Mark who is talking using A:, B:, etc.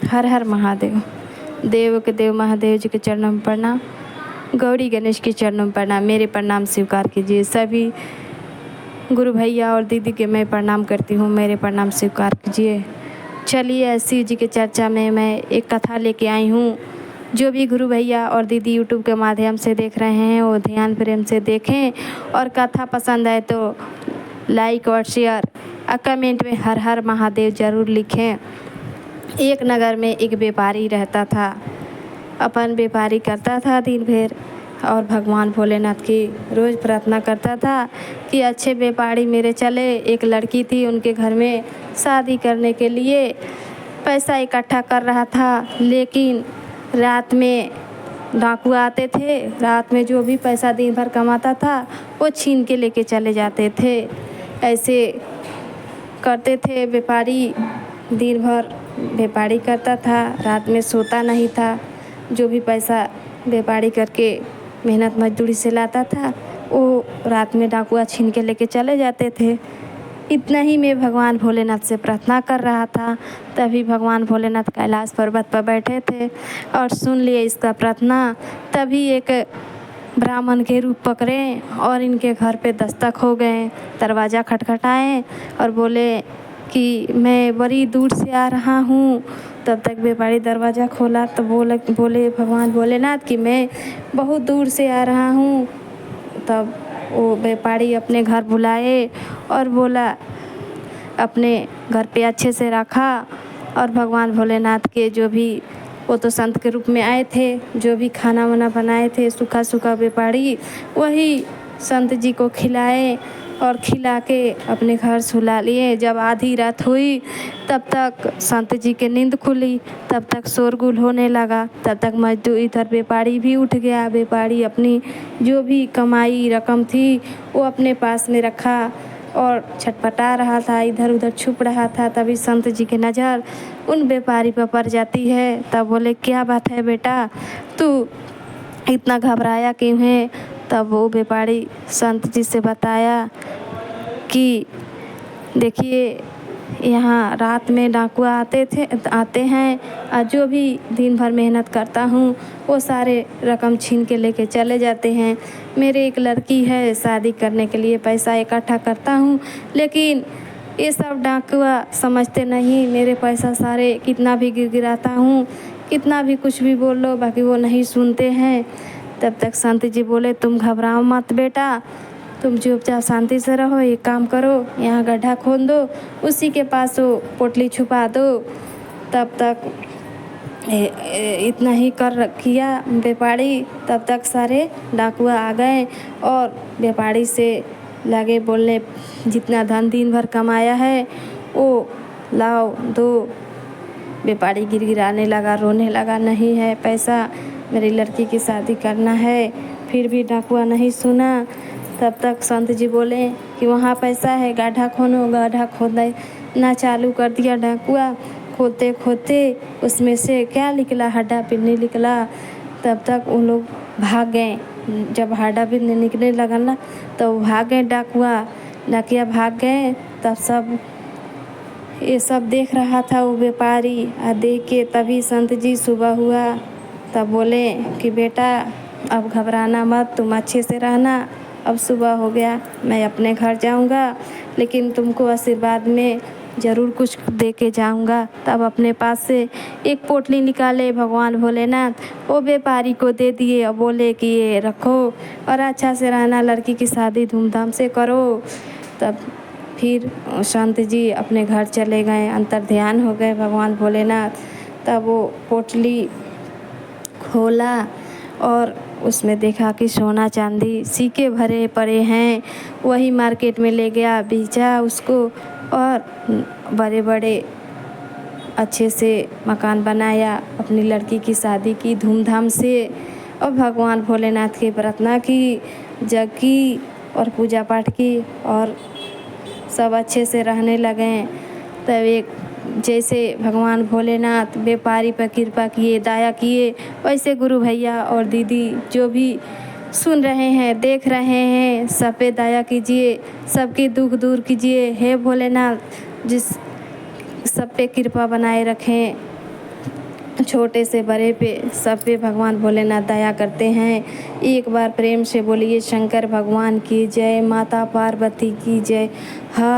A: हर हर महादेव। देव के देव महादेव जी के चरणों में प्रणाम। गौरी गणेश के चरणों में प्रणाम। मेरे प्रणाम स्वीकार कीजिए। सभी गुरु भैया और दीदी के मैं प्रणाम करती हूँ, मेरे प्रणाम स्वीकार कीजिए। चलिए, शिव जी के चर्चा में मैं एक कथा लेके आई हूँ। जो भी गुरु भैया और दीदी यूट्यूब के माध्यम से देख रहे हैं वो ध्यान प्रेम से देखें, और कथा पसंद आए तो लाइक और शेयर और कमेंट में हर हर महादेव ज़रूर लिखें। एक नगर में एक व्यापारी रहता था। अपन व्यापारी करता था दिन भर, और भगवान भोलेनाथ की रोज़ प्रार्थना करता था कि अच्छे व्यापारी मेरे चले। एक लड़की थी, उनके घर में शादी करने के लिए पैसा इकट्ठा कर रहा था, लेकिन रात में डाकू आते थे। रात में जो भी पैसा दिन भर कमाता था वो छीन के लेके चले जाते थे। ऐसे करते थे व्यापारी। दिन भर व्यापारी करता था, रात में सोता नहीं था। जो भी पैसा व्यापारी करके मेहनत मजदूरी से लाता था वो रात में डाकुआ छीन के लेके चले जाते थे। इतना ही में भगवान भोलेनाथ से प्रार्थना कर रहा था। तभी भगवान भोलेनाथ कैलाश पर्वत पर बैठे थे और सुन लिए इसका प्रार्थना। तभी एक ब्राह्मण के रूप पकड़े और इनके घर पे दस्तक हो गए। दरवाज़ा खटखटाए और बोले कि मैं बड़ी दूर से आ रहा हूँ। तब तक व्यापारी दरवाज़ा खोला तो बोले भगवान भोलेनाथ कि मैं बहुत दूर से आ रहा हूँ। तब वो व्यापारी अपने घर बुलाए और बोला अपने घर पे अच्छे से रखा। और भगवान भोलेनाथ के जो भी, वो तो संत के रूप में आए थे, जो भी खाना वाना बनाए थे सूखा सूखा व्यापारी, वही संत जी को खिलाए और खिला के अपने घर सुला लिए। जब आधी रात हुई तब तक संत जी के नींद खुली, तब तक शोरगुल होने लगा। तब तक मजदूर इधर व्यापारी भी उठ गया। व्यापारी अपनी जो भी कमाई रकम थी वो अपने पास में रखा और छटपटा रहा था, इधर उधर छुप रहा था। तभी संत जी की नज़र उन व्यापारी पर पड़ जाती है। तब बोले क्या बात है बेटा, तू इतना घबराया क्यों है? तब वो व्यापारी संत जी से बताया कि देखिए, यहाँ रात में डाकुआ आते हैं और जो भी दिन भर मेहनत करता हूँ वो सारे रकम छीन के लेके चले जाते हैं। मेरे एक लड़की है, शादी करने के लिए पैसा इकट्ठा करता हूँ, लेकिन ये सब डाकुआ समझते नहीं। मेरे पैसा सारे कितना भी गिरगिराता हूँ, कितना भी कुछ भी बोल लो, बाकी वो नहीं सुनते हैं। तब तक संत जी बोले तुम घबराओ मत बेटा, तुम चुपचाप शांति से रहो। एक काम करो, यहाँ गड्ढा खोद दो, उसी के पास वो पोटली छुपा दो। तब तक इतना ही किया व्यापारी। तब तक सारे डाकुआ आ गए और व्यापारी से लगे बोलने जितना धन दिन भर कमाया है वो लाओ दो। व्यापारी गिड़गिड़ाने लगा, रोने लगा, नहीं है पैसा, मेरी लड़की की शादी करना है। फिर भी डाकुआ नहीं सुना। तब तक संत जी बोले कि वहाँ पैसा है, गड्ढा खोदो। गड्ढा खोदना चालू कर दिया डाकुआ। खोदते खोदते उसमें से क्या निकला, हड्डा पिन्नी निकला। तब तक उन लोग भाग गए। जब हड्डा पिन्नी निकलने लगा ना तो भाग गए डाकिया भाग गए। तब ये सब देख रहा था वो व्यापारी। देख के तभी संत जी सुबह हुआ तब बोले कि बेटा अब घबराना मत, तुम अच्छे से रहना। अब सुबह हो गया, मैं अपने घर जाऊंगा, लेकिन तुमको आशीर्वाद में ज़रूर कुछ दे के जाऊंगा। तब अपने पास से एक पोटली निकाले भगवान भोलेनाथ, वो व्यापारी को दे दिए और बोले कि ये रखो और अच्छा से रहना, लड़की की शादी धूमधाम से करो। तब फिर संत जी अपने घर चले गए, अंतर ध्यान हो गए भगवान भोलेनाथ। तब वो पोटली खोला और उसमें देखा कि सोना चांदी सिक्के भरे पड़े हैं। वही मार्केट में ले गया, बेचा उसको और बड़े बड़े अच्छे से मकान बनाया, अपनी लड़की की शादी की धूमधाम से। और भगवान भोलेनाथ की प्रार्थना की, जग की और पूजा पाठ की और सब अच्छे से रहने लगे। तब एक जैसे भगवान भोलेनाथ व्यापारी पर कृपा किए, दया किए, वैसे गुरु भैया और दीदी जो भी सुन रहे हैं, देख रहे हैं, सब पे दया कीजिए, सबकी दुख दूर कीजिए। हे भोलेनाथ, जिस सब पे कृपा बनाए रखें। छोटे से बड़े पे सब पे भगवान भोलेनाथ दया करते हैं। एक बार प्रेम से बोलिए शंकर भगवान की जय, माता पार्वती की जय। हर